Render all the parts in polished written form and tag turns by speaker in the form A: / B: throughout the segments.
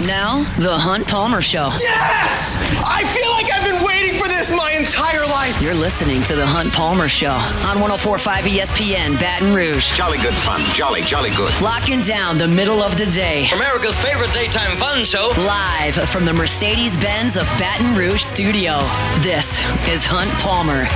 A: Now, The Hunt Palmer Show.
B: Yes! I feel like I've been waiting for this my entire life.
A: You're listening to The Hunt Palmer Show on 104.5 ESPN Baton Rouge.
C: Jolly good fun. Jolly good.
A: Locking down the middle of the day.
D: America's favorite daytime fun show.
A: Live from the Mercedes-Benz of Baton Rouge studio. This is Hunt Palmer.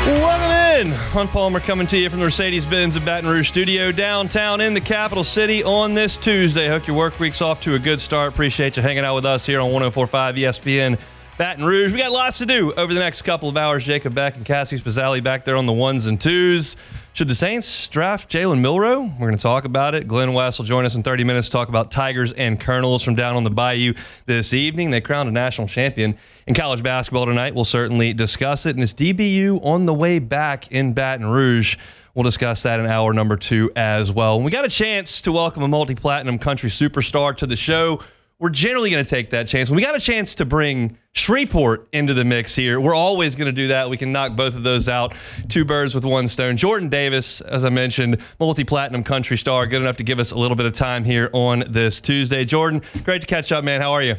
E: Welcome in. Hunt Palmer coming to you from the Mercedes-Benz of Baton Rouge studio downtown in the capital city on this Tuesday. Hope your work week's off to a good start. Appreciate you hanging out with us here on 104.5 ESPN Baton Rouge. We got lots to do over the next couple of hours. Jacob Beck and Cassie Spazzali back there on the ones and twos. Should the Saints draft Jalen Milroe? We're going to talk about it. Glen will join us in 30 minutes to talk about Tigers and Colonels from down on the Bayou this evening. They crowned a national champion in college basketball tonight. We'll certainly discuss it. And it's DBU on the way back in Baton Rouge. We'll discuss that in hour number 2 as well. When we got a chance to welcome a multi-platinum country superstar to the show, we're generally going to take that chance. When we got a chance to bring Shreveport into the mix here, we're always going to do that. We can knock both of those out. 2 birds with 1 stone. Jordan Davis, as I mentioned, multi-platinum country star, good enough to give us a little bit of time here on this Tuesday. Jordan, great to catch up, man. How are you?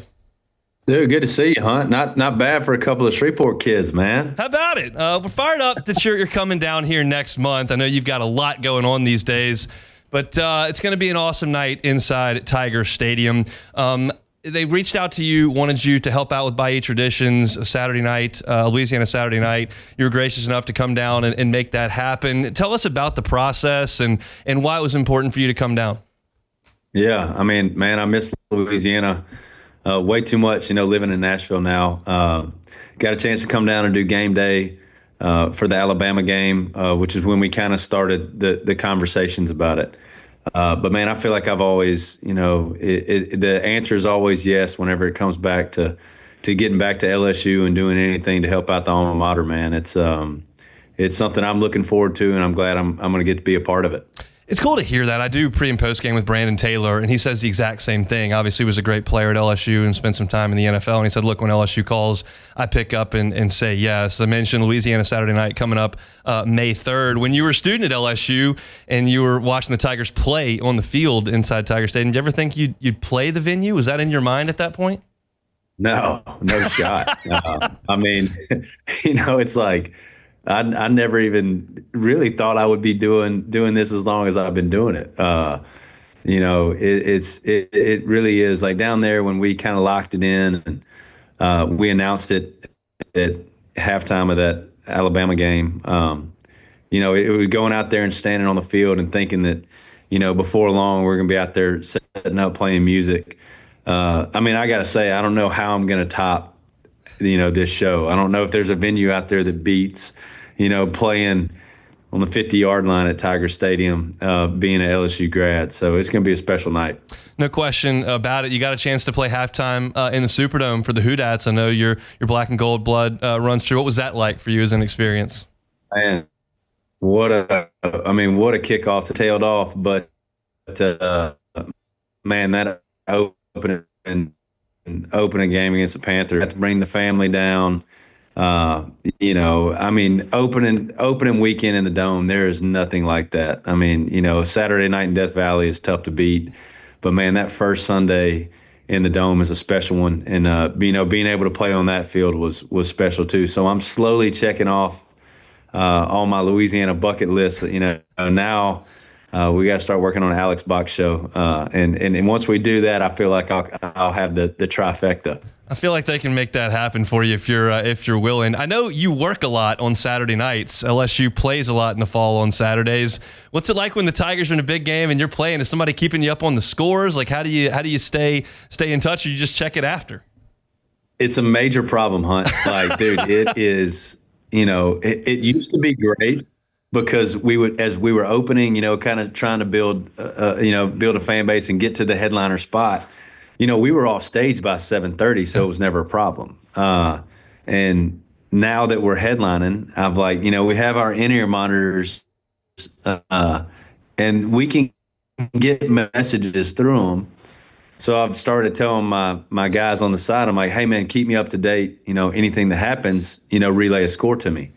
F: Dude, good to see you, Hunt. Not bad for a couple of Shreveport kids, man.
E: How about it? We're fired up that you're coming down here next month. I know you've got a lot going on these days. But it's going to be an awesome night inside Tiger Stadium. They reached out to you, wanted you to help out with Bayou Traditions Saturday night, Louisiana Saturday night. You were gracious enough to come down and make that happen. Tell us about the process and why it was important for you to come down. Yeah,
F: I mean, man, I miss Louisiana way too much, living in Nashville now. Got a chance to come down and do game day for the Alabama game, which is when we kind of started the conversations about it. But man, I feel like I've always, the answer is always yes whenever it comes back to getting back to LSU and doing anything to help out the alma mater, man. It's something I'm looking forward to, and I'm glad I'm going to get to be a part of it.
E: It's cool to hear that. I do pre and post game with Brandon Taylor, and he says the exact same thing. Obviously, he was a great player at LSU and spent some time in the NFL. And he said, look, when LSU calls, I pick up and say yes. I mentioned Louisiana Saturday night coming up May 3rd. When you were a student at LSU and you were watching the Tigers play on the field inside Tiger Stadium, did you ever think you'd play the venue? Was that in your mind at that point?
F: No shot. I mean, it's like, I never even really thought I would be doing this as long as I've been doing it. It really is like down there when we kind of locked it in and we announced it at halftime of that Alabama game. It was going out there and standing on the field and thinking that, before long we're going to be out there setting up playing music. I got to say, I don't know how I'm going to top this show. I don't know if there's a venue out there that beats, playing on the 50-yard line at Tiger Stadium, being an LSU grad. So it's going to be a special night.
E: No question about it. You got a chance to play halftime in the Superdome for the Houdats. I know your black and gold blood runs through. What was that like for you as an experience?
F: Man, what a kickoff to tailed off. But, man, that opening game against the Panthers, had to bring the family down. Opening weekend in the Dome, there is nothing like that. Saturday night in Death Valley is tough to beat, but man, that first Sunday in the Dome is a special one. And, being able to play on that field was special too. So I'm slowly checking off, on my Louisiana bucket list. Now, we got to start working on an Alex Box show. And once we do that, I feel like I'll have the trifecta.
E: I feel like they can make that happen for you if you're willing. I know you work a lot on Saturday nights. LSU plays a lot in the fall on Saturdays. What's it like when the Tigers are in a big game and you're playing? Is somebody keeping you up on the scores? Like, how do you stay in touch, or you just check it after?
F: It's a major problem, Hunt. Like, dude, it is. It used to be great because we would, as we were opening, kind of trying to build a fan base and get to the headliner spot. We were off stage by 7:30, so it was never a problem. And now that we're headlining, I've we have our in-ear monitors, and we can get messages through them. So I've started telling my guys on the side, I'm like, hey man, keep me up to date. Anything that happens, relay a score to me.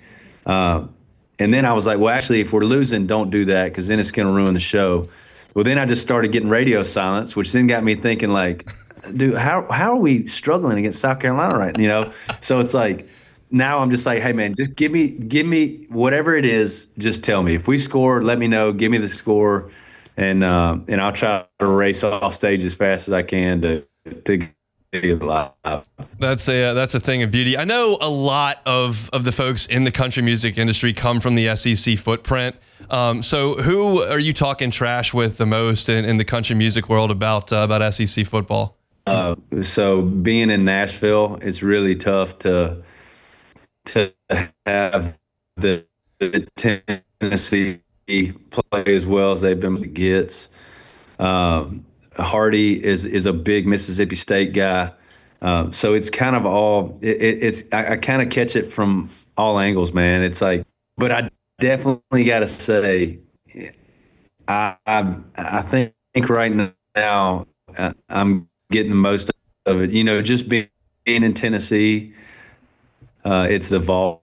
F: And then I was like, well, actually, if we're losing, don't do that because then it's going to ruin the show. Well, then I just started getting radio silence, which then got me thinking, like, dude, how are we struggling against South Carolina right now? So it's like now I'm just like, hey, man, just give me whatever it is. Just tell me. If we score, let me know. Give me the score, and I'll try to race off stage as fast as I can to get it live.
E: That's a thing of beauty. I know a lot of the folks in the country music industry come from the SEC footprint. So who are you talking trash with the most in the country music world about SEC football?
F: So being in Nashville, it's really tough to have the Tennessee play as well as they've been with the Gits. Hardy is a big Mississippi State guy. So it's kind of all I kind of catch it from all angles, man. It's like, but I definitely got to say, I think right now I'm getting the most of it. Just being in Tennessee, it's the Vols.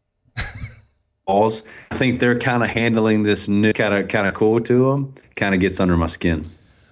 F: I think they're kind of handling this new kind of cool to them. Kind of gets under my skin.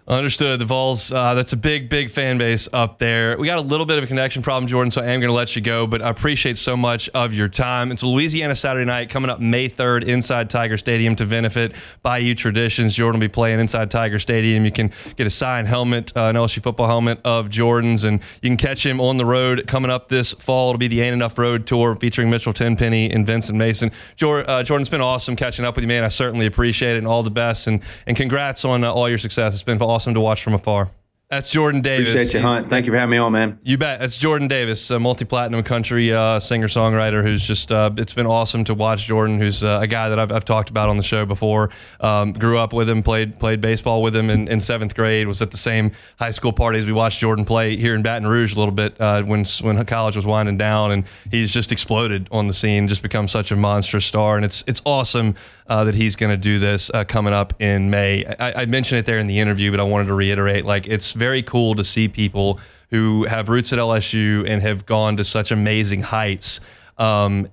E: Understood. The Vols, that's a big fan base up there. We got a little bit of a connection problem, Jordan, so I am going to let you go, but I appreciate so much of your time. It's Louisiana Saturday night coming up May 3rd inside Tiger Stadium to benefit Bayou Traditions. Jordan will be playing inside Tiger Stadium. You can get a signed helmet, an LSU football helmet of Jordan's, and you can catch him on the road coming up this fall. It'll be the Ain't Enough Road Tour featuring Mitchell Tenpenny and Vincent Mason. Jordan, it's been awesome catching up with you, man. I certainly appreciate it, and all the best, and congrats on all your success. It's been awesome to watch from afar. That's Jordan Davis.
F: Appreciate you, Hunt. Thank you for having me on, man.
E: You bet. That's Jordan Davis, a multi-platinum country singer-songwriter who's just, it's been awesome to watch Jordan, who's a guy that I've talked about on the show before. Grew up with him, played baseball with him in seventh grade, was at the same high school parties we watched Jordan play here in Baton Rouge a little bit when college was winding down, and he's just exploded on the scene, just become such a monstrous star, and it's awesome that he's going to do this coming up in May. I mentioned it there in the interview, but I wanted to reiterate, like, it's very cool to see people who have roots at LSU and have gone to such amazing heights, and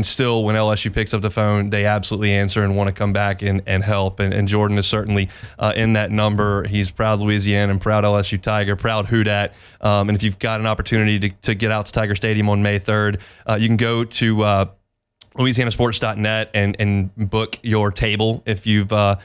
E: still when LSU picks up the phone, they absolutely answer and want to come back and help. And Jordan is certainly in that number. He's proud Louisiana and proud LSU Tiger, proud Houdat. And if you've got an opportunity to get out to Tiger Stadium on May 3rd, you can go to LouisianaSports.net and book your table if you can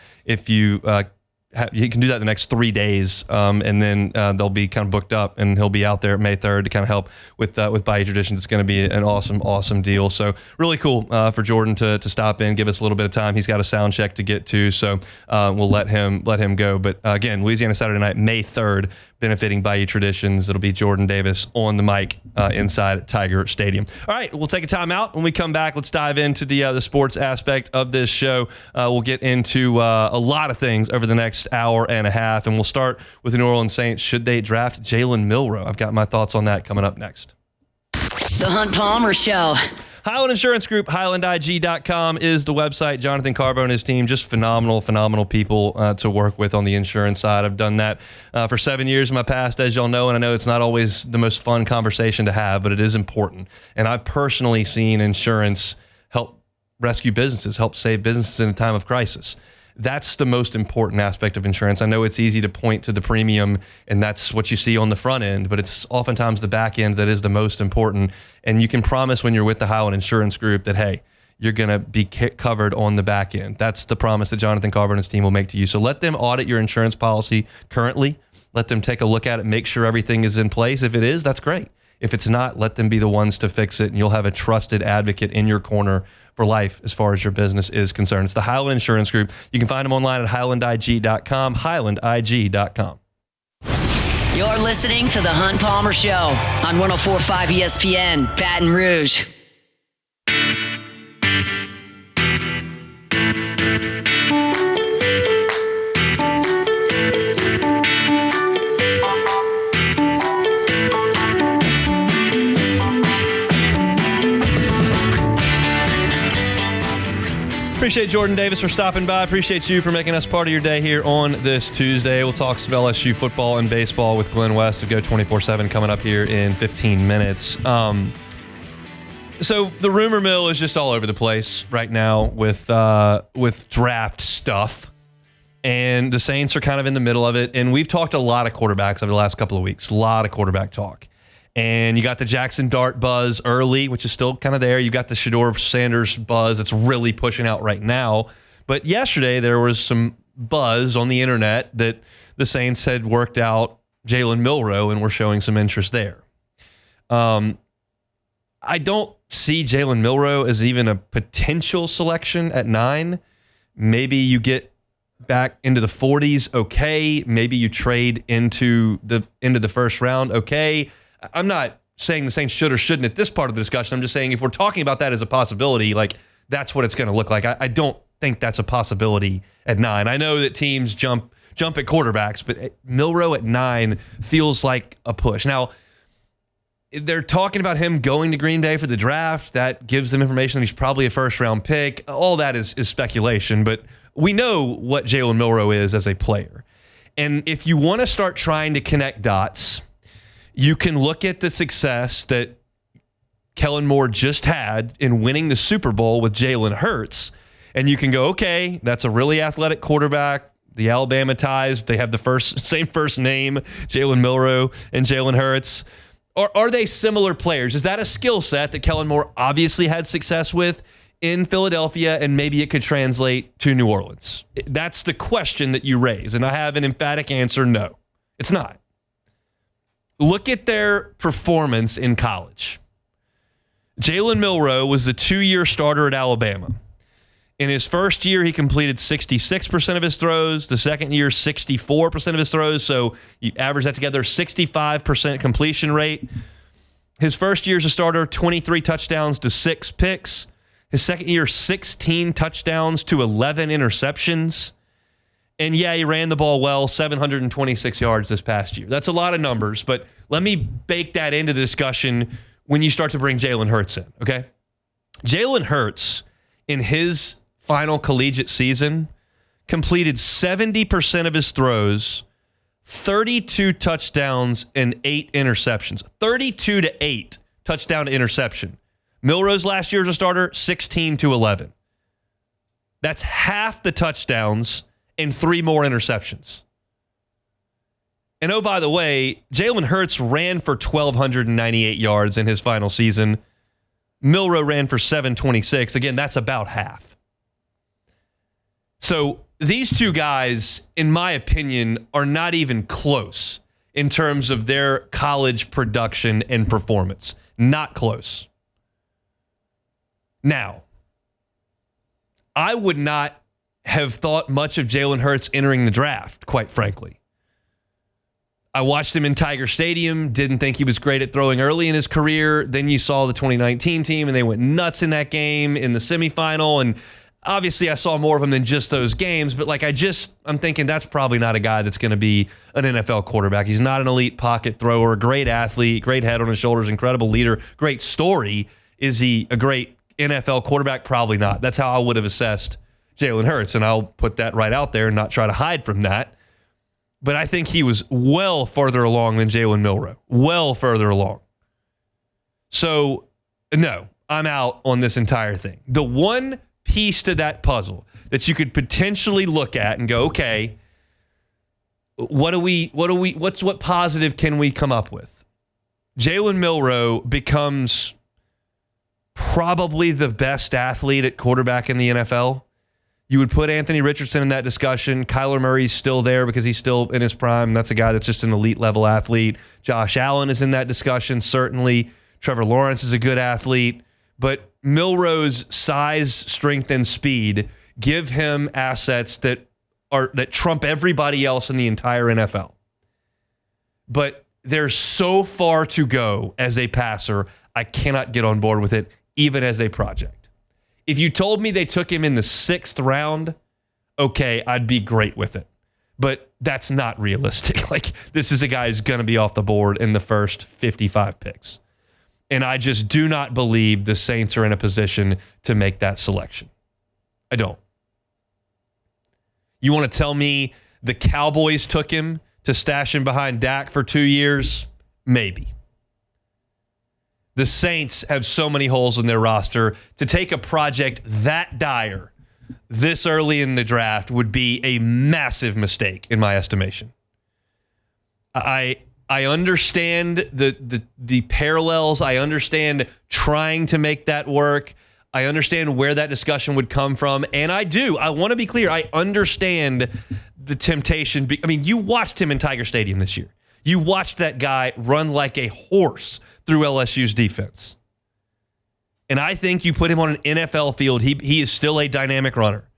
E: do that the next 3 days, and then they'll be kind of booked up, and he'll be out there May 3rd to kind of help with Bayou Traditions. It's going to be an awesome deal. So really cool for Jordan to stop in, give us a little bit of time. He's got a sound check to get to, so we'll let him go. But again, Louisiana Saturday night, May 3rd, benefiting Bayou Traditions. It'll be Jordan Davis on the mic inside Tiger Stadium. All right, we'll take a time out. When we come back, let's dive into the sports aspect of this show. We'll get into a lot of things over the next hour and a half, and we'll start with the New Orleans Saints. Should they draft Jalen Milroe? I've got my thoughts on that coming up next.
A: The Hunt Palmer Show.
E: Highland Insurance Group, HighlandIG.com is the website. Jonathan Carbo and his team, just phenomenal people to work with on the insurance side. I've done that for 7 years in my past, as y'all know, and I know it's not always the most fun conversation to have, but it is important. And I've personally seen insurance help rescue businesses, help save businesses in a time of crisis. That's the most important aspect of insurance. I know it's easy to point to the premium, and that's what you see on the front end, but it's oftentimes the back end that is the most important. And you can promise when you're with the Highland Insurance Group that, hey, you're going to be covered on the back end. That's the promise that Jonathan Carver and his team will make to you. So let them audit your insurance policy currently. Let them take a look at it, make sure everything is in place. If it is, that's great. If it's not, let them be the ones to fix it, and you'll have a trusted advocate in your corner for life as far as your business is concerned. It's the Highland Insurance Group. You can find them online at HighlandIG.com, HighlandIG.com.
A: You're listening to The Hunt Palmer Show on 104.5 ESPN, Baton Rouge.
E: Appreciate Jordan Davis for stopping by. Appreciate you for making us part of your day here on this Tuesday. We'll talk some LSU football and baseball with Glen West of Go 24/7 coming up here in 15 minutes. So the rumor mill is just all over the place right now with draft stuff. And the Saints are kind of in the middle of it. And we've talked a lot of quarterbacks over the last couple of weeks. A lot of quarterback talk. And you got the Jackson Dart buzz early, which is still kind of there. You got the Shedeur Sanders buzz that's really pushing out right now. But yesterday there was some buzz on the internet that the Saints had worked out Jalen Milroe and were showing some interest there. I don't see Jalen Milroe as even a potential selection at 9. Maybe you get back into the 40s, okay. Maybe you trade into the first round, okay. I'm not saying the Saints should or shouldn't at this part of the discussion. I'm just saying if we're talking about that as a possibility, like that's what it's going to look like. I don't think that's a possibility at 9. I know that teams jump at quarterbacks, but Milroe at 9 feels like a push. Now, they're talking about him going to Green Bay for the draft. That gives them information that he's probably a first-round pick. All that is speculation, but we know what Jalen Milroe is as a player. And if you want to start trying to connect dots, you can look at the success that Kellen Moore just had in winning the Super Bowl with Jalen Hurts, and you can go, okay, that's a really athletic quarterback. The Alabama ties, they have the same first name, Jalen Milroe and Jalen Hurts. Or are they similar players? Is that a skill set that Kellen Moore obviously had success with in Philadelphia, and maybe it could translate to New Orleans? That's the question that you raise, and I have an emphatic answer: no, it's not. Look at their performance in college. Jalen Milroe was the 2-year starter at Alabama. In his first year, he completed 66% of his throws. The second year, 64% of his throws. So you average that together, 65% completion rate. His first year as a starter, 23 touchdowns to 6 picks. His second year, 16 touchdowns to 11 interceptions. And yeah, he ran the ball well, 726 yards this past year. That's a lot of numbers, but let me bake that into the discussion when you start to bring Jalen Hurts in, okay? Jalen Hurts, in his final collegiate season, completed 70% of his throws, 32 touchdowns, and 8 interceptions. 32-8 touchdown to interception. Milroe's last year as a starter, 16-11. That's half the touchdowns and 3 more interceptions. And oh, by the way, Jalen Hurts ran for 1,298 yards in his final season. Milroe ran for 726. Again, that's about half. So these two guys, in my opinion, are not even close in terms of their college production and performance. Not close. Now, I would not have thought much of Jalen Hurts entering the draft, quite frankly. I watched him in Tiger Stadium, didn't think he was great at throwing early in his career. Then you saw the 2019 team, and they went nuts in that game in the semifinal. And obviously, I saw more of him than just those games. But I'm thinking that's probably not a guy that's going to be an NFL quarterback. He's not an elite pocket thrower, great athlete, great head on his shoulders, incredible leader, great story. Is he a great NFL quarterback? Probably not. That's how I would have assessed Jalen Hurts, and I'll put that right out there and not try to hide from that. But I think he was well further along than Jalen Milroe. Well further along. So, no, I'm out on this entire thing. The one piece to that puzzle that you could potentially look at and go, okay, what positive can we come up with? Jalen Milroe becomes probably the best athlete at quarterback in the NFL. You would put Anthony Richardson in that discussion. Kyler Murray's still there because he's still in his prime. That's a guy that's just an elite level athlete. Josh Allen is in that discussion, certainly. Trevor Lawrence is a good athlete. But Milroe's size, strength, and speed give him assets that trump everybody else in the entire NFL. But there's so far to go as a passer, I cannot get on board with it, even as a project. If you told me they took him in the 6th round, okay, I'd be great with it. But that's not realistic. This is a guy who's going to be off the board in the first 55 picks. And I just do not believe the Saints are in a position to make that selection. I don't. You want to tell me the Cowboys took him to stash him behind Dak for 2 years? Maybe. the Saints have so many holes in their roster. To take a project that dire this early in the draft would be a massive mistake in my estimation. I understand the parallels. I understand trying to make that work. I understand where that discussion would come from. And I want to be clear. I understand the temptation. I mean, you watched him in Tiger Stadium this year. You watched that guy run like a horse through LSU's defense. And I think you put him on an NFL field, he is still a dynamic runner.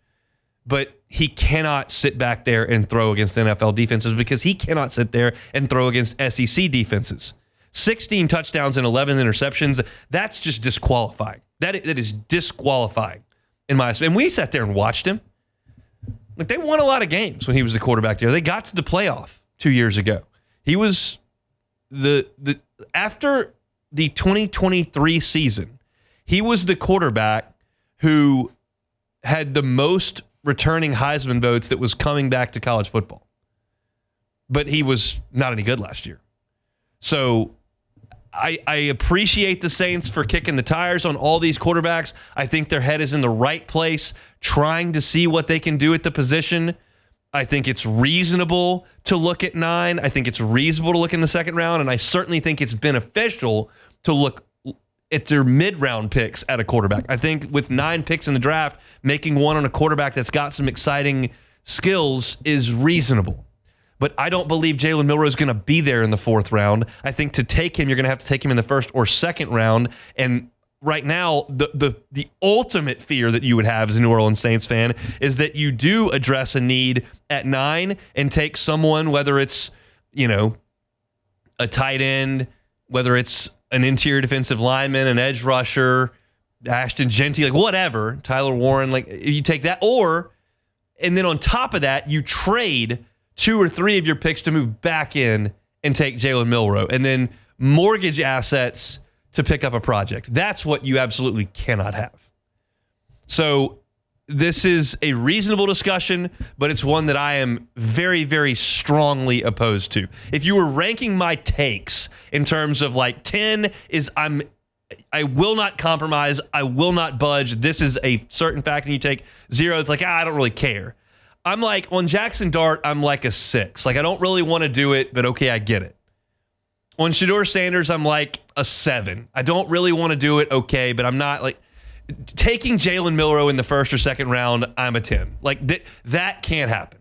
E: But he cannot sit back there and throw against NFL defenses because he cannot sit there and throw against SEC defenses. 16 touchdowns and 11 interceptions, that's just disqualifying. That is disqualifying in my opinion. And we sat there and watched him. Like, they won a lot of games when he was the quarterback there. They got to the playoff 2 years ago. He was after the 2023 season, he was the quarterback who had the most returning Heisman votes that was coming back to college football. But he was not any good last year. So I appreciate the Saints for kicking the tires on all these quarterbacks. I think their head is in the right place, trying to see what they can do at the position. I think it's reasonable to look at 9. I think it's reasonable to look in the second round, and I certainly think it's beneficial to look at their mid-round picks at a quarterback. I think with 9 picks in the draft, making one on a quarterback that's got some exciting skills is reasonable. But I don't believe Jalen Milroe is going to be there in the 4th round. I think to take him, you're going to have to take him in the 1st or 2nd round. And right now, the ultimate fear that you would have as a New Orleans Saints fan is that you do address a need at 9 and take someone, whether it's, a tight end, whether it's an interior defensive lineman, an edge rusher, Ashton Genty, like whatever, Tyler Warren, like you take that, and then on top of that, you trade 2 or 3 of your picks to move back in and take Jalen Milroe, and then mortgage assets to pick up a project. That's what you absolutely cannot have. So this is a reasonable discussion, but it's one that I am very, very strongly opposed to. If you were ranking my takes in terms of like 10 is I will not compromise, I will not budge, this is a certain fact, and you take 0, it's like, I don't really care. I'm like, on Jackson Dart, I'm like a 6. Like, I don't really want to do it, but okay, I get it. On Shedeur Sanders, I'm like a 7. I don't really want to do it, okay, but I'm not like... Taking Jalen Milroe in the 1st or 2nd round, I'm a 10. Like, that can't happen.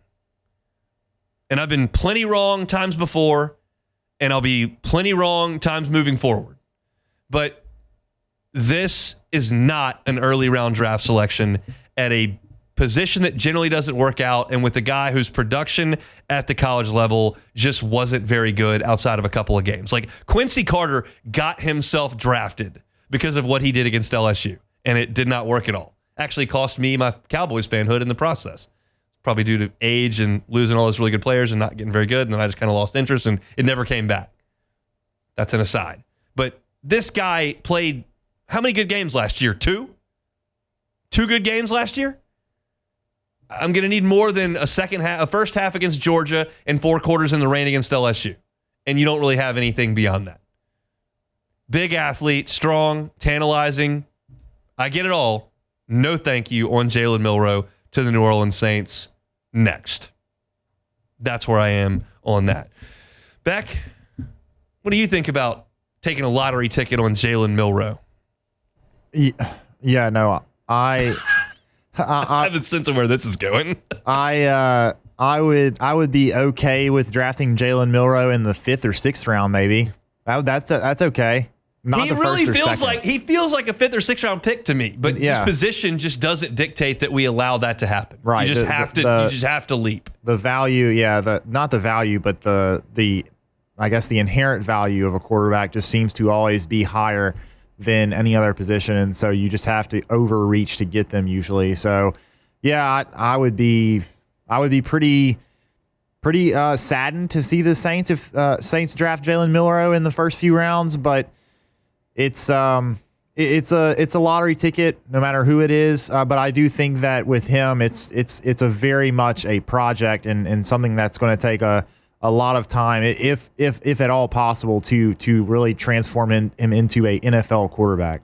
E: And I've been plenty wrong times before, and I'll be plenty wrong times moving forward. But this is not an early round draft selection at a position that generally doesn't work out, and with a guy whose production at the college level just wasn't very good outside of a couple of games. Like, Quincy Carter got himself drafted because of what he did against LSU, and it did not work at all. Actually cost me my Cowboys fanhood in the process. Probably due to age and losing all those really good players and not getting very good, and then I just kind of lost interest, and it never came back. That's an aside. But this guy played how many good games last year? 2? 2 good games last year? I'm going to need more than a first half against Georgia and 4 quarters in the rain against LSU. And you don't really have anything beyond that. Big athlete, strong, tantalizing. I get it all. No thank you on Jalen Milroe to the New Orleans Saints. Next. That's where I am on that. Beck, what do you think about taking a lottery ticket on Jalen Milroe?
G: Yeah, no, I
E: have a sense of where this is going.
G: I would be okay with drafting Jalen Milroe in the 5th or 6th round, maybe. That's okay. Not
E: he
G: the
E: really
G: first or
E: feels
G: second.
E: like he feels like a 5th or 6th round pick to me, but his position just doesn't dictate that we allow that to happen.
G: Right,
E: you just have to leap.
G: The value, not the value, but the I guess the inherent value of a quarterback just seems to always be higher than any other position, and so you just have to overreach to get them usually. So, yeah, I would be pretty saddened to see the Saints if Saints draft Jalen Milroe in the first few rounds, but it's a lottery ticket no matter who it is. But I do think that with him, it's a very much a project and something that's going to take a a lot of time, if at all possible, to really transform him into a NFL quarterback.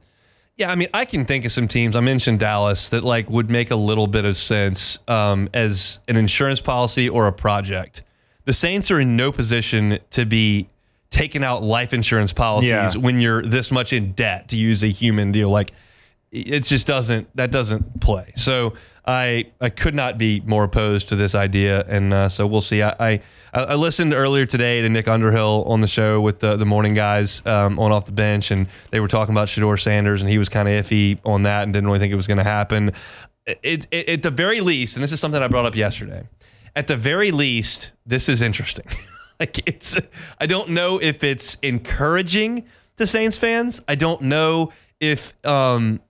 E: Yeah, I mean, I can think of some teams. I mentioned Dallas that like would make a little bit of sense as an insurance policy or a project. The Saints are in no position to be taking out life insurance policies when you're this much in debt, to use a human deal. Like, it just doesn't play. So I could not be more opposed to this idea, and so we'll see. I listened earlier today to Nick Underhill on the show with the morning guys on Off the Bench, and they were talking about Shedeur Sanders, and he was kind of iffy on that and didn't really think it was going to happen. At the very least, and this is something I brought up yesterday, at the very least, this is interesting. I don't know if it's encouraging to Saints fans. I don't know if the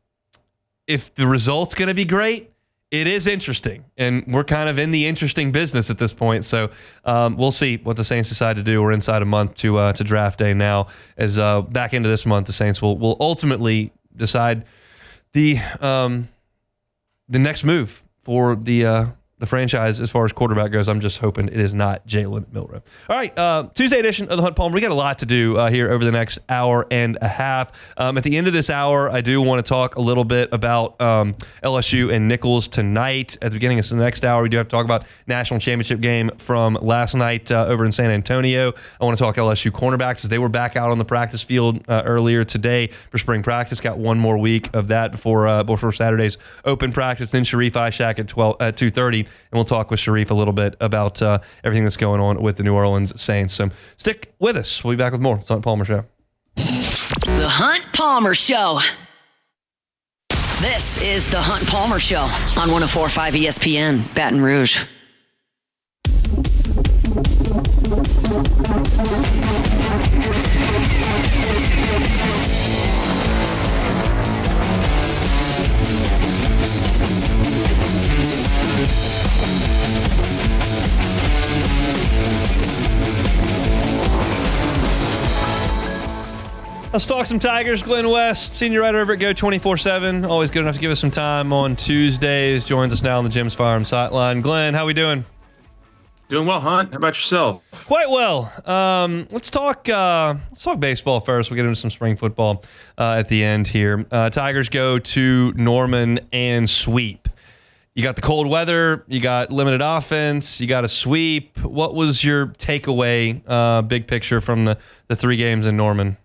E: result's going to be great. It is interesting, and we're kind of in the interesting business at this point. So we'll see what the Saints decide to do. We're inside a month to draft day now. As back into this month, the Saints will ultimately decide the next move for the franchise as far as quarterback goes. I'm just hoping it is not Jalen Milroe. All right, Tuesday edition of the Hunt Palmer. We got a lot to do here over the next hour and a half. At the end of this hour, I do want to talk a little bit about LSU and Nicholls tonight. At the beginning of the next hour, we do have to talk about national championship game from last night over in San Antonio. I want to talk LSU cornerbacks as they were back out on the practice field earlier today for spring practice. Got one more week of that before Saturday's open practice. Then Sharif Ishak at 2:30. And we'll talk with Sharif a little bit about everything that's going on with the New Orleans Saints. So stick with us. We'll be back with more. It's the Hunt Palmer Show.
A: The Hunt Palmer Show. This is the Hunt Palmer Show on 104.5 ESPN, Baton Rouge.
E: Let's talk some Tigers. Glen West, senior writer over at Go 24/7. Always good enough to give us some time on Tuesdays. Joins us now on the Jim's Farm sideline. Glenn, how we doing?
H: Doing well, Hunt. How about yourself?
E: Quite well. Let's talk baseball first. We'll get into some spring football at the end here. Tigers go to Norman and sweep. You got the cold weather. You got limited offense. You got a sweep. What was your takeaway, big picture, from the 3 games in Norman?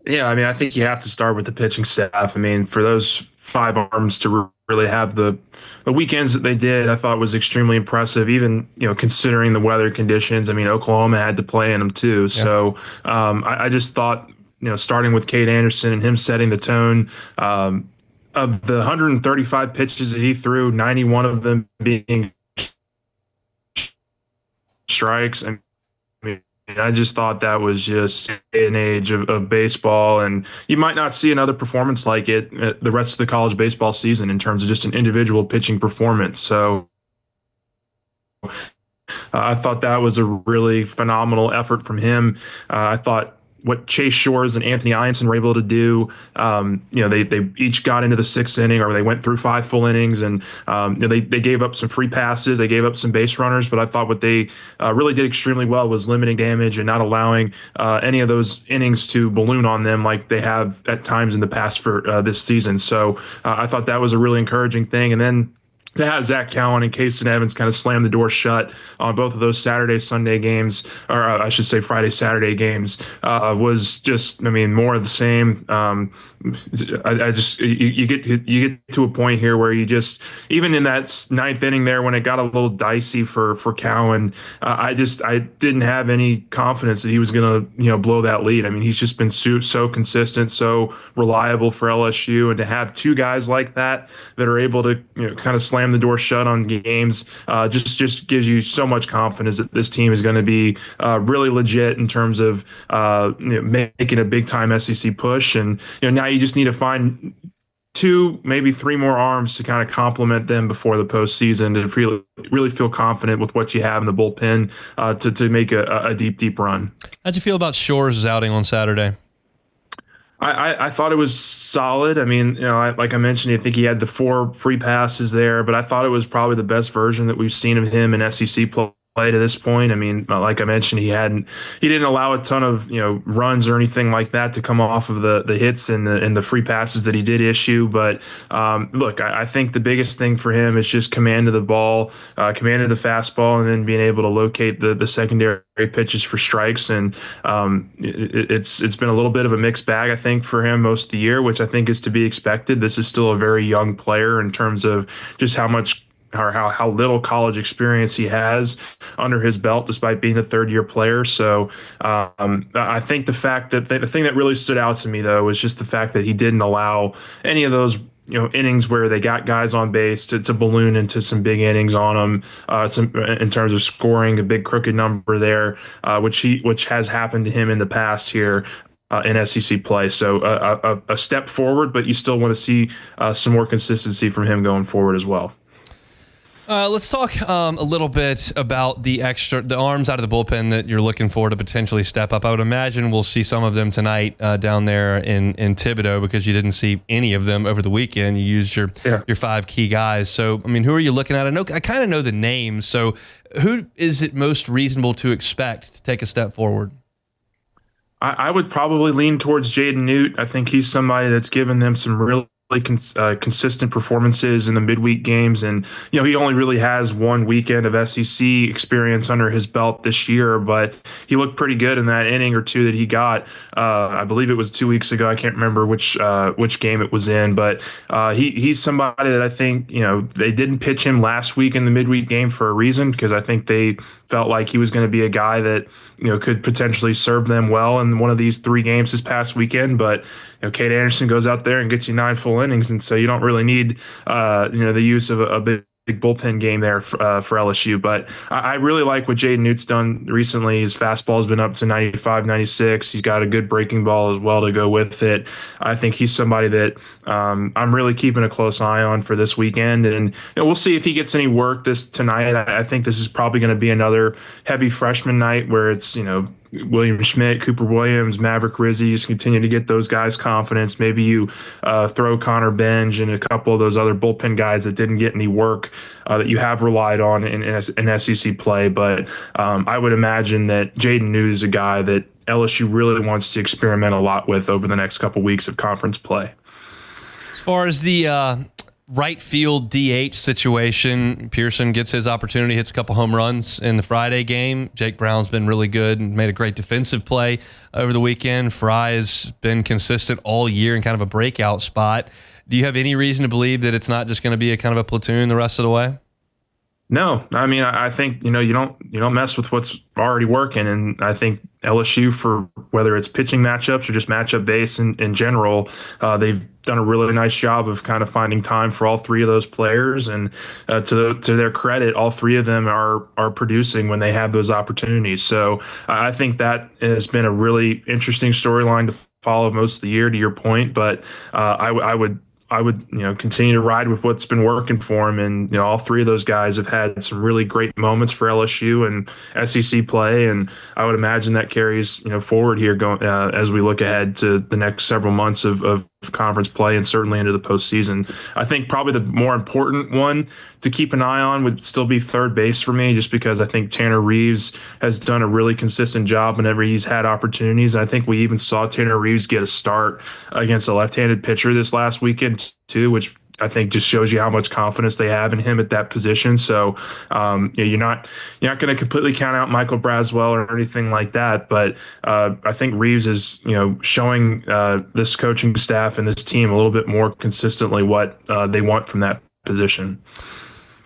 H: Yeah, I mean, I think you have to start with the pitching staff. I mean, for those 5 arms to really have the weekends that they did, I thought was extremely impressive, even, considering the weather conditions. I mean, Oklahoma had to play in them too. Yeah. So I just thought, starting with Cade Anderson and him setting the tone, of the 135 pitches that he threw, 91 of them being strikes. I just thought that was just an age of baseball, and you might not see another performance like it the rest of the college baseball season in terms of just an individual pitching performance. So I thought that was a really phenomenal effort from him. I thought what Chase Shores and Anthony Ianson were able to do, they each got into the 6th inning, or they went through 5 full innings, and they gave up some free passes, they gave up some base runners, but I thought what they really did extremely well was limiting damage and not allowing any of those innings to balloon on them like they have at times in the past for this season. So I thought that was a really encouraging thing. And then to have Zach Cowan and Kason Evans kind of slam the door shut on both of those Saturday-Sunday games, or I should say Friday-Saturday games, was just, more of the same. You get to a point here where you just, even in that 9th inning there when it got a little dicey for Cowan, I didn't have any confidence that he was going to blow that lead. I mean, he's just been so consistent, so reliable for LSU, and to have 2 guys like that are able to kind of slam the door shut on games just gives you so much confidence that this team is going to be really legit in terms of making a big time SEC push. And now you just need to find 2, maybe 3 more arms to kind of complement them before the postseason to really feel confident with what you have in the bullpen to make a deep run.
E: How'd you feel about Shores' outing on Saturday?
H: I thought it was solid. I mean, like I mentioned, I think he had the 4 free passes there, but I thought it was probably the best version that we've seen of him in SEC play to this point. I mean, like I mentioned, he didn't allow a ton of runs or anything like that to come off of the hits and the free passes that he did issue. But look, I think the biggest thing for him is just command of the ball, command of the fastball, and then being able to locate the secondary pitches for strikes. And it's been a little bit of a mixed bag, I think, for him most of the year, which I think is to be expected. This is still a very young player in terms of just how much or how little college experience he has under his belt, despite being a third-year player. So I think the fact that the thing that really stood out to me, though, was just the fact that he didn't allow any of those innings where they got guys on base to balloon into some big innings on them, in terms of scoring a big crooked number there, which has happened to him in the past here. In SEC play. So a step forward, but you still want to see some more consistency from him going forward as well.
E: Let's talk a little bit about the arms out of the bullpen that you're looking for to potentially step up. I would imagine we'll see some of them tonight down there in Thibodaux, because you didn't see any of them over the weekend. You used your 5 key guys. So, I mean, who are you looking at? I kind of know the names. So who is it most reasonable to expect to take a step forward?
H: I would probably lean towards Jaden Newt. I think he's somebody that's given them some really consistent performances in the midweek games, and he only really has one weekend of SEC experience under his belt this year, but he looked pretty good in that inning or two that he got. I believe it was 2 weeks ago. I can't remember which game it was in, but he's somebody that I think they didn't pitch him last week in the midweek game for a reason, because I think they felt like he was going to be a guy that could potentially serve them well in one of these 3 games this past weekend. But Cade Anderson goes out there and gets you 9 full innings, and so you don't really need the use of a big bullpen game there for LSU. But I really like what Jaden Newt's done recently. His fastball's been up to 95, 96. He's got a good breaking ball as well to go with it. I think he's somebody that I'm really keeping a close eye on for this weekend. And we'll see if he gets any work tonight. I think this is probably going to be another heavy freshman night where it's, William Schmidt, Cooper Williams, Maverick Rizzi, just continue to get those guys confidence. Maybe you throw Connor Benj and a couple of those other bullpen guys that didn't get any work that you have relied on in SEC play. But I would imagine that Jaden Newt is a guy that LSU really wants to experiment a lot with over the next couple weeks of conference play.
E: As far as the right field DH situation, Pearson gets his opportunity, hits a couple home runs in the Friday game. Jake Brown's been really good and made a great defensive play over the weekend. Fry has been consistent all year in kind of a breakout spot. Do you have any reason to believe that it's not just going to be a kind of a platoon the rest of the way?
H: No, I mean, I think you don't mess with what's already working, and I think LSU, for whether it's pitching matchups or just matchup base in general, they've done a really nice job of kind of finding time for all 3 of those players, and to their credit, all 3 of them are producing when they have those opportunities. So I think that has been a really interesting storyline to follow most of the year, to your point, but I would continue to ride with what's been working for him. And, all 3 of those guys have had some really great moments for LSU and SEC play. And I would imagine that carries, forward here going as we look ahead to the next several months of conference play and certainly into the postseason. I think probably the more important one to keep an eye on would still be third base for me, just because I think Tanner Reeves has done a really consistent job whenever he's had opportunities. I think we even saw Tanner Reeves get a start against a left-handed pitcher this last weekend too, which I think just shows you how much confidence they have in him at that position. So you're not going to completely count out Michael Braswell or anything like that. But I think Reeves is showing this coaching staff and this team a little bit more consistently what they want from that position.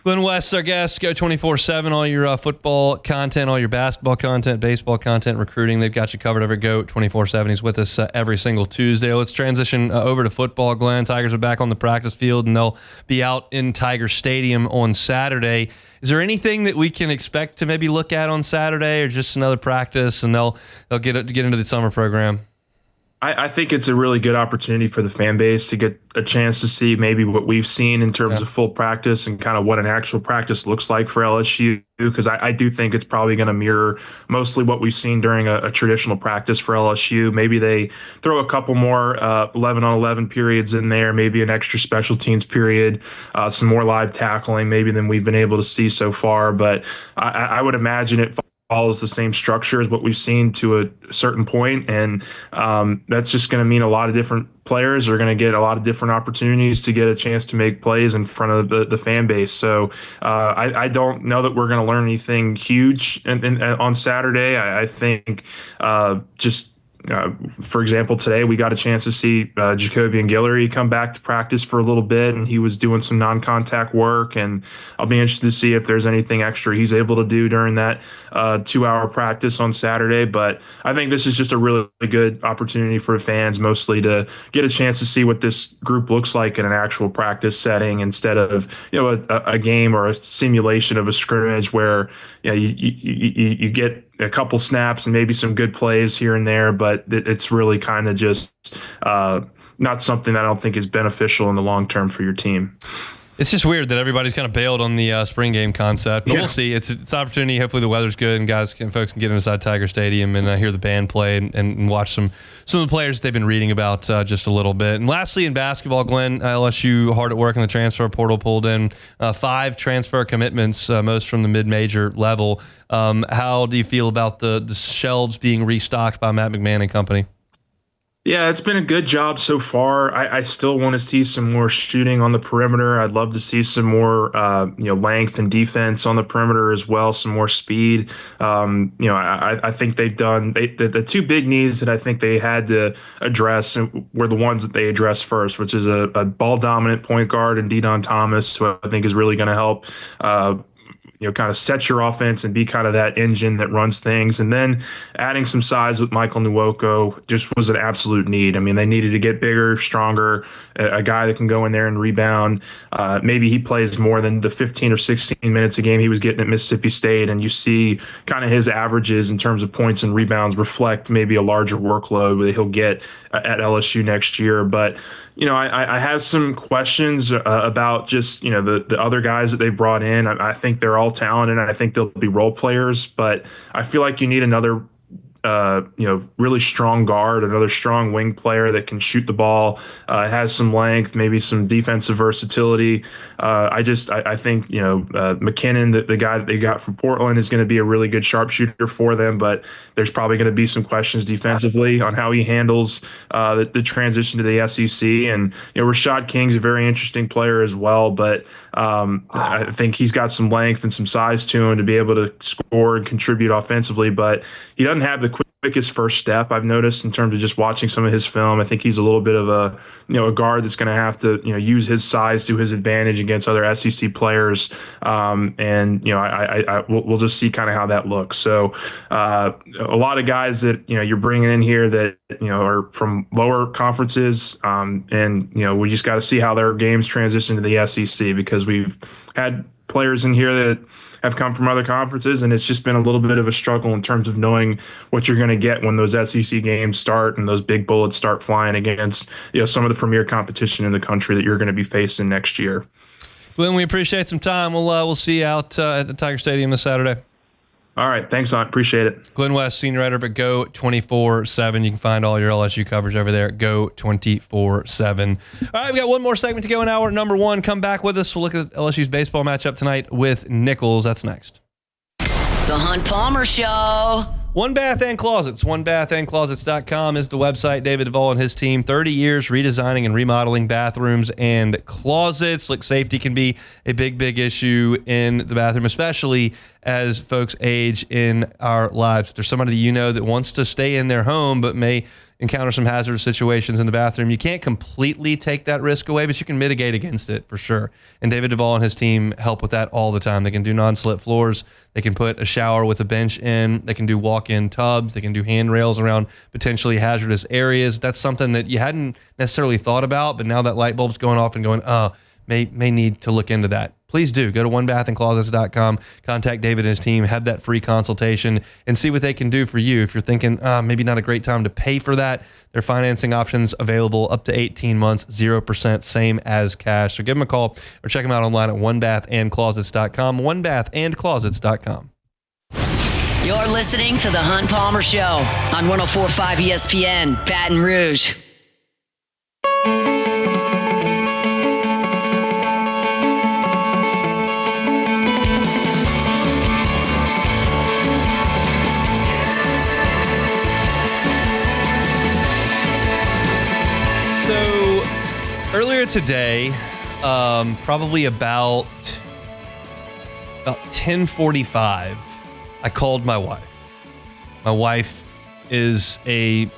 E: Glen West, our guest. Go 24/7, all your football content, all your basketball content, baseball content, recruiting. They've got you covered over Go 24/7. He's with us every single Tuesday. Let's transition over to football, Glen. Tigers are back on the practice field, and they'll be out in Tiger Stadium on Saturday. Is there anything that we can expect to maybe look at on Saturday, or just another practice and they'll get into the summer program?
H: I think it's a really good opportunity for the fan base to get a chance to see maybe what we've seen in terms of full practice and kind of what an actual practice looks like for LSU, because I do think it's probably going to mirror mostly what we've seen during a traditional practice for LSU. Maybe they throw a couple more 11-on-11 periods in there, maybe an extra special teams period, some more live tackling maybe than we've been able to see so far. But I would imagine it follows the same structure as what we've seen to a certain point, and that's just going to mean a lot of different players are going to get a lot of different opportunities to get a chance to make plays in front of the fan base. So I don't know that we're going to learn anything huge on Saturday. I think for example, today we got a chance to see Jacobian Guillory come back to practice for a little bit, and he was doing some non-contact work, and I'll be interested to see if there's anything extra he's able to do during that 2-hour practice on Saturday. But I think this is just a really good opportunity for fans mostly to get a chance to see what this group looks like in an actual practice setting instead of a game or a simulation of a scrimmage where you get a couple snaps and maybe some good plays here and there, but it's really kind of just not something that I don't think is beneficial in the long term for your team.
E: It's just weird that everybody's kind of bailed on the spring game concept, but we'll see. It's an opportunity. Hopefully the weather's good and folks can get inside Tiger Stadium and hear the band play and watch some of the players they've been reading about just a little bit. And lastly, in basketball, Glen, LSU hard at work in the transfer portal, pulled in 5 transfer commitments, most from the mid-major level. How do you feel about the shelves being restocked by Matt McMahon and company?
H: Yeah, it's been a good job so far. I still want to see some more shooting on the perimeter. I'd love to see some more, length and defense on the perimeter as well, some more speed. I think they've done the 2 big needs that I think they had to address were the ones that they addressed first, which is a ball dominant point guard and Deion Thomas, who I think is really going to help kind of set your offense and be kind of that engine that runs things. And then adding some size with Michael Nwoko just was an absolute need. I mean, they needed to get bigger, stronger, a guy that can go in there and rebound. Maybe he plays more than the 15 or 16 minutes a game he was getting at Mississippi State, and you see kind of his averages in terms of points and rebounds reflect maybe a larger workload that he'll get at LSU next year. But I have some questions about just, the other guys that they brought in. I think they're all talented, and I think they'll be role players, but I feel like you need another really strong guard, another strong wing player that can shoot the ball, has some length, maybe some defensive versatility. I think McKinnon, the guy that they got from Portland, is going to be a really good sharpshooter for them, but there's probably going to be some questions defensively on how he handles the transition to the SEC. And Rashad King's a very interesting player as well, but I think he's got some length and some size to him to be able to score and contribute offensively, but he doesn't have the quickest first step, I've noticed, in terms of just watching some of his film. I think he's a little bit of a guard that's going to have to use his size to his advantage against other SEC players, and we'll just see kind of how that looks. So a lot of guys that you're bringing in here that are from lower conferences, and we just got to see how their games transition to the SEC, because we've had players in here that have come from other conferences, and it's just been a little bit of a struggle in terms of knowing what you're going to get when those SEC games start and those big bullets start flying against some of the premier competition in the country that you're going to be facing next year.
E: Glenn, we appreciate some time. We'll see you out at the Tiger Stadium this Saturday.
H: All right. Thanks, Aunt. Appreciate it.
E: Glen West, senior writer at Go 24/7. You can find all your LSU coverage over there at Go 24/7. All right, we got one more segment to go in hour number 1. Come back with us. We'll look at LSU's baseball matchup tonight with Nicholls. That's next.
A: The Hunt Palmer Show.
E: One Bath and Closets. OneBathAndClosets.com is the website. David Duvall and his team, 30 years redesigning and remodeling bathrooms and closets. Look, safety can be a big issue in the bathroom, especially as folks age in our lives. If there's somebody that wants to stay in their home but may encounter some hazardous situations in the bathroom, you can't completely take that risk away, but you can mitigate against it for sure. And David Duvall and his team help with that all the time. They can do non-slip floors. They can put a shower with a bench in. They can do walk-in tubs. They can do handrails around potentially hazardous areas. That's something that you hadn't necessarily thought about, but now that light bulb's going off and going, may need to look into that. please do. Go to onebathandclosets.com, contact David and his team, have that free consultation, and see what they can do for you. If you're thinking, maybe not a great time to pay for that, their financing options available up to 18 months, 0%, same as cash. So give them a call or check them out online at onebathandclosets.com, onebathandclosets.com.
A: You're listening to The Hunt Palmer Show on 104.5 ESPN, Baton Rouge.
E: So earlier today, probably about 10:45, I called my wife. My wife is a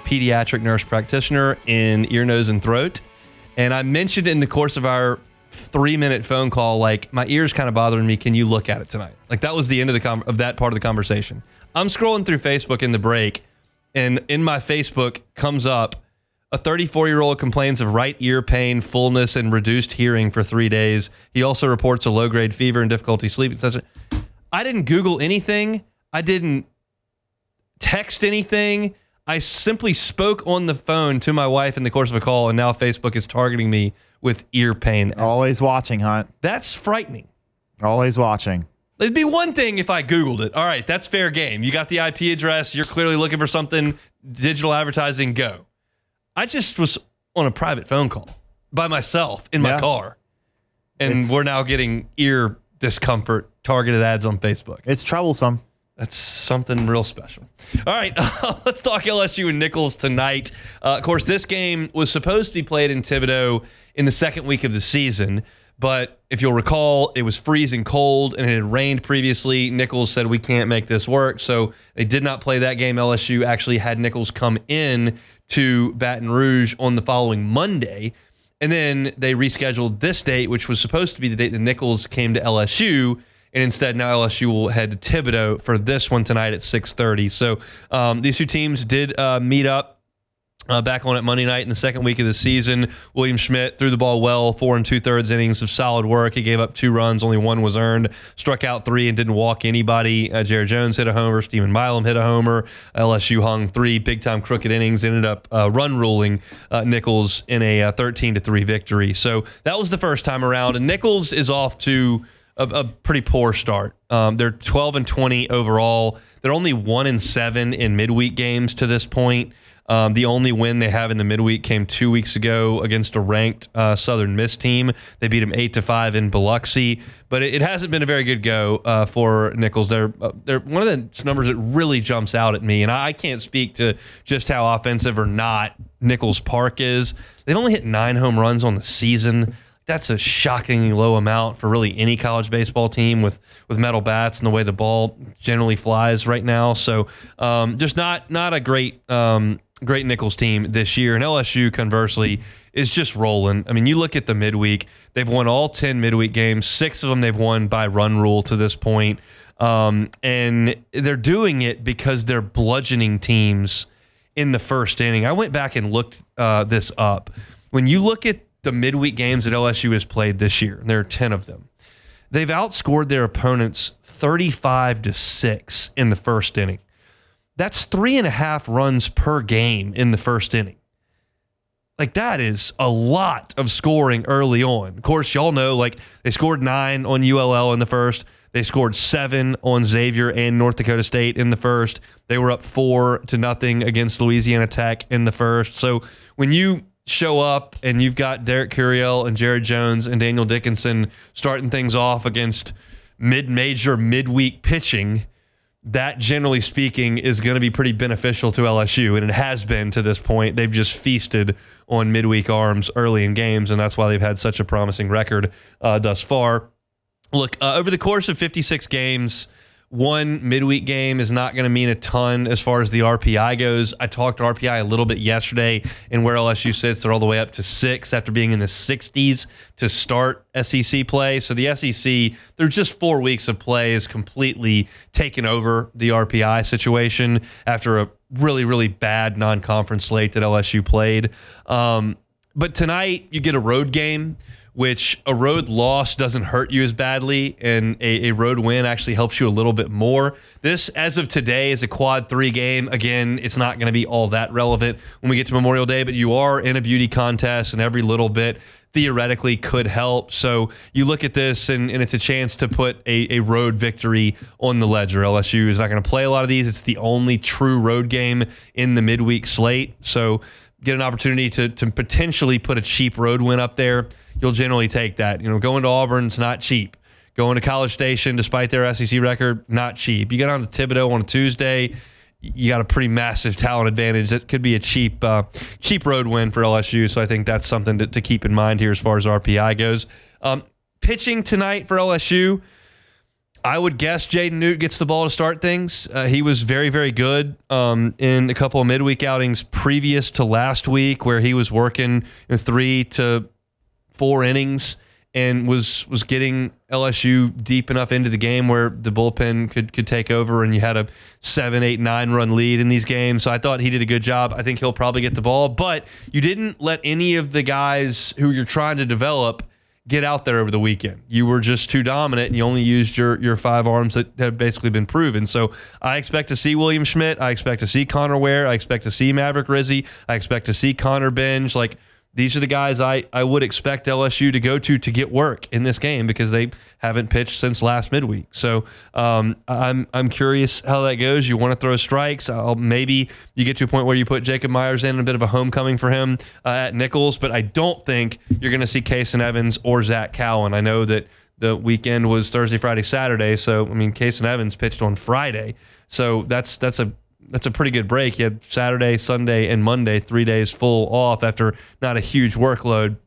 E: pediatric nurse practitioner in ear, nose, and throat. And I mentioned in the course of our 3-minute phone call, like, my ear's kind of bothering me. Can you look at it tonight? Like, that was the end of that part of the conversation. I'm scrolling through Facebook in the break, and in my Facebook comes up, a 34-year-old complains of right ear pain, fullness, and reduced hearing for 3 days. He also reports a low-grade fever and difficulty sleeping. I didn't Google anything. I didn't text anything. I simply spoke on the phone to my wife in the course of a call, and now Facebook is targeting me with ear pain.
G: Always watching, Hunt.
E: That's frightening.
G: Always watching.
E: It'd be one thing if I Googled it. All right, that's fair game. You got the IP address. You're clearly looking for something. Digital advertising, go. I just was on a private phone call by myself in my car, and we're now getting ear discomfort targeted ads on Facebook.
G: It's troublesome.
E: That's something real special. All right, let's talk LSU and Nicholls tonight. Of course, this game was supposed to be played in Thibodaux in the second week of the season, but if you'll recall, it was freezing cold and it had rained previously. Nicholls said, we can't make this work, so they did not play that game. LSU actually had Nicholls come in to Baton Rouge on the following Monday, and then they rescheduled this date, which was supposed to be the date that Nicholls came to LSU, and instead now LSU will head to Thibodaux for this one tonight at 6:30. So these two teams did meet up back on it Monday night in the second week of the season. William Schmidt threw the ball well, 4 2/3 innings of solid work. He gave up 2 runs, only 1 was earned, struck out 3 and didn't walk anybody. Jared Jones hit a homer, Stephen Milam hit a homer. LSU hung 3 big-time crooked innings, ended up run ruling Nicholls in a 13-3 victory. So that was the first time around, and Nicholls is off to a pretty poor start. They're 12-20 overall. They're only 1-7 in midweek games to this point. The only win they have in the midweek came 2 weeks ago against a ranked Southern Miss team. They beat them 8-5 in Biloxi, but it hasn't been a very good go for Nicholls. They're one of the numbers that really jumps out at me, and I can't speak to just how offensive or not Nicholls Park is. They've only hit 9 home runs on the season. That's a shockingly low amount for really any college baseball team with metal bats and the way the ball generally flies right now. So just not a great Nicholls team this year. And LSU, conversely, is just rolling. I mean, you look at the midweek, they've won all 10 midweek games. 6 of them they've won by run rule to this point. And they're doing it because they're bludgeoning teams in the first inning. I went back and looked this up. When you look at the midweek games that LSU has played this year, and there are 10 of them, they've outscored their opponents 35-6 in the first inning. That's 3.5 runs per game in the first inning. Like, that is a lot of scoring early on. Of course, y'all know, like, they scored 9 on ULL in the first. They scored 7 on Xavier and North Dakota State in the first. They were up 4-0 against Louisiana Tech in the first. So when you show up and you've got Derek Curiel and Jared Jones and Daniel Dickinson starting things off against mid-major, midweek pitching, that, generally speaking, is going to be pretty beneficial to LSU, and it has been to this point. They've just feasted on midweek arms early in games, and that's why they've had such a promising record thus far. Look, over the course of 56 games, one midweek game is not going to mean a ton as far as the RPI goes. I talked RPI a little bit yesterday, and where LSU sits, they're all the way up to 6 after being in the 60s to start SEC play. So the SEC, they're just 4 weeks of play, is completely taken over the RPI situation after a really, really bad non-conference slate that LSU played. But tonight, you get a road game which a road loss doesn't hurt you as badly, and a road win actually helps you a little bit more. This, as of today, is a quad 3 game. Again, it's not going to be all that relevant when we get to Memorial Day, but you are in a beauty contest, and every little bit theoretically could help. So you look at this, and it's a chance to put a road victory on the ledger. LSU is not going to play a lot of these. It's the only true road game in the midweek slate. So get an opportunity to potentially put a cheap road win up there. You'll generally take that. Going to Auburn's not cheap. Going to College Station, despite their SEC record, not cheap. You get on to Thibodeau on a Tuesday, you got a pretty massive talent advantage. That could be a cheap road win for LSU. So I think that's something to keep in mind here as far as RPI goes. Pitching tonight for LSU, I would guess Jaden Newt gets the ball to start things. He was very, very good in a couple of midweek outings previous to last week, where he was working 3 to 4 innings and was getting LSU deep enough into the game where the bullpen could take over, and you had a 7, 8, 9 run lead in these games. So I thought he did a good job. I think he'll probably get the ball, but you didn't let any of the guys who you're trying to develop get out there over the weekend. You were just too dominant, and you only used your 5 arms that have basically been proven. So I expect to see William Schmidt. I expect to see Connor Ware. I expect to see Maverick Rizzi. I expect to see Connor Benj. These are the guys I would expect LSU to go to get work in this game, because they haven't pitched since last midweek. So I'm curious how that goes. You want to throw strikes. Maybe you get to a point where you put Jacob Myers in, a bit of a homecoming for him at Nicholls, but I don't think you're going to see Kason Evans or Zach Cowan. I know that the weekend was Thursday, Friday, Saturday. So, Kason Evans pitched on Friday. So that's a pretty good break. You had Saturday, Sunday, and Monday, 3 days full off after not a huge workload.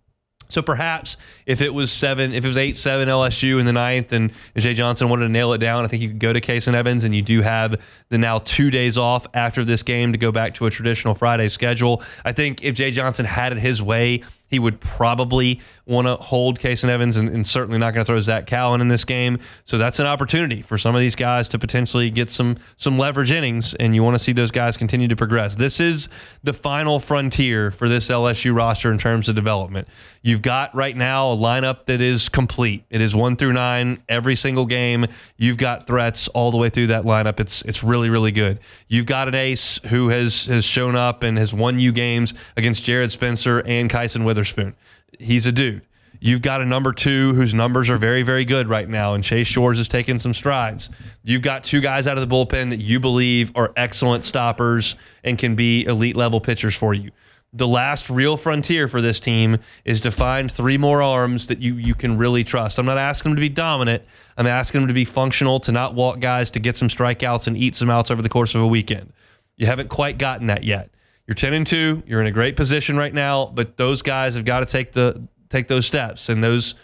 E: So perhaps if it was 8-7 LSU in the ninth and Jay Johnson wanted to nail it down, I think you could go to Kason Evans, and you do have the now 2 days off after this game to go back to a traditional Friday schedule. I think if Jay Johnson had it his way, he would probably want to hold Kason Evans and certainly not going to throw Zach Cowan in this game. So that's an opportunity for some of these guys to potentially get some leverage innings, and you want to see those guys continue to progress. This is the final frontier for this LSU roster in terms of development. You've got right now a lineup that is complete. It is 1 through 9 every single game. You've got threats all the way through that lineup. It's really, really good. You've got an ace who has shown up and has won you games against Jared Spencer and Kyson Witherspoon. He's a dude. You've got a number 2 whose numbers are very, very good right now, and Chase Shores is taking some strides. You've got 2 guys out of the bullpen that you believe are excellent stoppers and can be elite level pitchers for you. The last real frontier for this team is to find 3 more arms that you can really trust. I'm not asking them to be dominant. I'm asking them to be functional, to not walk guys, to get some strikeouts and eat some outs over the course of a weekend. You haven't quite gotten that yet. You're 10-2. You're in a great position right now, but those guys have got to take those steps, and those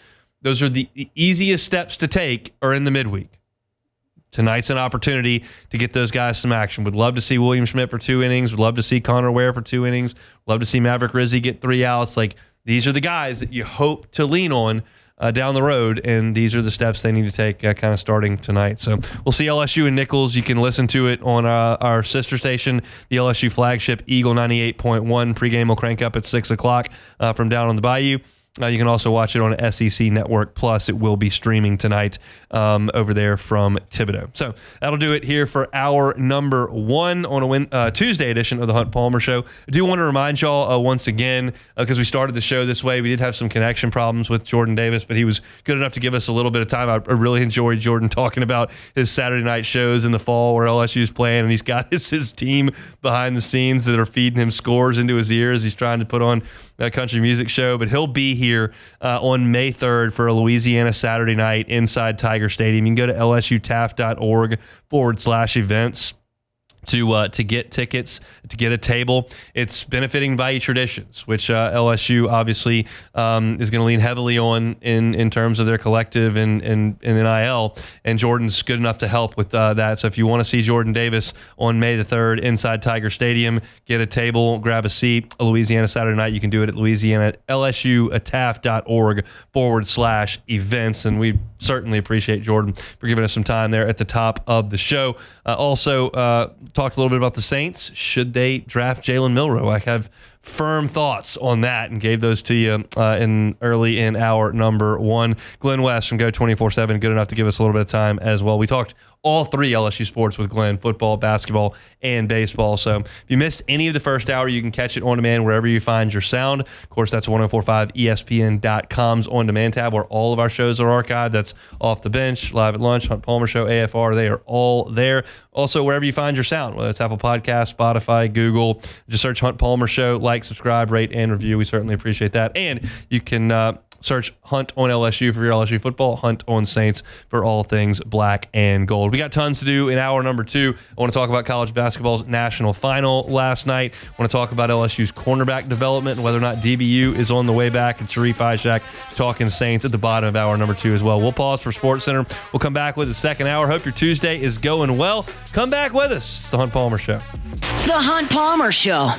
E: are the easiest steps to take are in the midweek. Tonight's an opportunity to get those guys some action. Would love to see William Schmidt for 2 innings. Would love to see Connor Ware for 2 innings. Love to see Maverick Rizzi get 3 outs. These are the guys that you hope to lean on down the road, and these are the steps they need to take kind of starting tonight. So we'll see LSU and Nicholls. You can listen to it on our sister station, the LSU flagship, Eagle 98.1. Pregame will crank up at 6 o'clock from down on the Bayou. You can also watch it on SEC Network Plus. It will be streaming tonight over there from Thibodeau. So that'll do it here for our number 1 on a Tuesday edition of the Hunt Palmer Show. I do want to remind y'all once again, because we started the show this way, we did have some connection problems with Jordan Davis, but he was good enough to give us a little bit of time. I really enjoyed Jordan talking about his Saturday night shows in the fall where LSU's playing, and he's got his team behind the scenes that are feeding him scores into his ears. He's trying to put on a country music show, but he'll be here on May 3rd for a Louisiana Saturday night inside Tiger Stadium. You can go to lsutaf.org/events to get tickets, to get a table. It's benefiting Bayou Traditions, which LSU obviously is going to lean heavily on in terms of their collective and NIL, and Jordan's good enough to help with that. So if you want to see Jordan Davis on May the 3rd inside Tiger Stadium, get a table, grab a seat, a Louisiana Saturday night, you can do it at lsutaf.org/events, and we certainly appreciate Jordan for giving us some time there at the top of the show. Also, talked a little bit about the Saints. Should they draft Jalen Milroe? I have firm thoughts on that and gave those to you early in hour number 1. Glen West from Go 24/7, good enough to give us a little bit of time as well. We talked all 3 LSU sports with Glen: football, basketball, and baseball. So if you missed any of the first hour, you can catch it on demand wherever you find your sound. Of course, that's 1045ESPN.com's on-demand tab where all of our shows are archived. That's Off the Bench, Live at Lunch, Hunt Palmer Show, AFR. They are all there. Also, wherever you find your sound, whether it's Apple Podcasts, Spotify, Google, just search Hunt Palmer Show. Like, subscribe, rate, and review. We certainly appreciate that. And you can search Hunt on LSU for your LSU football, Hunt on Saints for all things black and gold. We got tons to do in hour number 2. I want to talk about college basketball's national final last night. I want to talk about LSU's cornerback development and whether or not DBU is on the way back. And Sharif Ishak talking Saints at the bottom of hour number 2 as well. We'll pause for Sports Center. We'll come back with the second hour. Hope your Tuesday is going well. Come back with us. It's the Hunt Palmer Show.
A: The Hunt Palmer Show.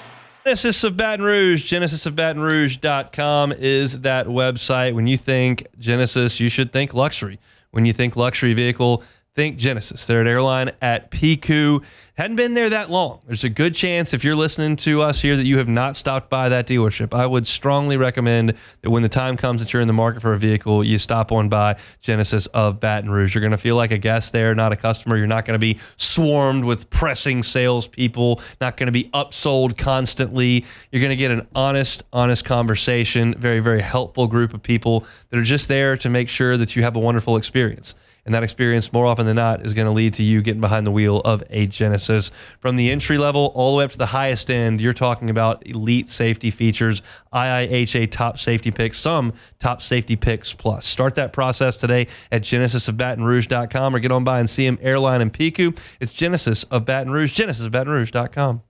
E: Genesis of Baton Rouge, genesisofbatonrouge.com is that website. When you think Genesis, you should think luxury. When you think luxury vehicle, think Genesis. They're an airline at PQ. Hadn't been there that long. There's a good chance if you're listening to us here that you have not stopped by that dealership. I would strongly recommend that when the time comes that you're in the market for a vehicle, you stop on by Genesis of Baton Rouge. You're going to feel like a guest there, not a customer. You're not going to be swarmed with pressing salespeople, not going to be upsold constantly. You're going to get an honest conversation, very, very helpful group of people that are just there to make sure that you have a wonderful experience. And that experience, more often than not, is going to lead to you getting behind the wheel of a Genesis. From the entry level all the way up to the highest end, you're talking about elite safety features, IIHA top safety picks, some top safety picks plus. Start that process today at genesisofbatonrouge.com or get on by and see them airline in Piku. It's Genesis of Baton Rouge, genesisofbatonrouge.com.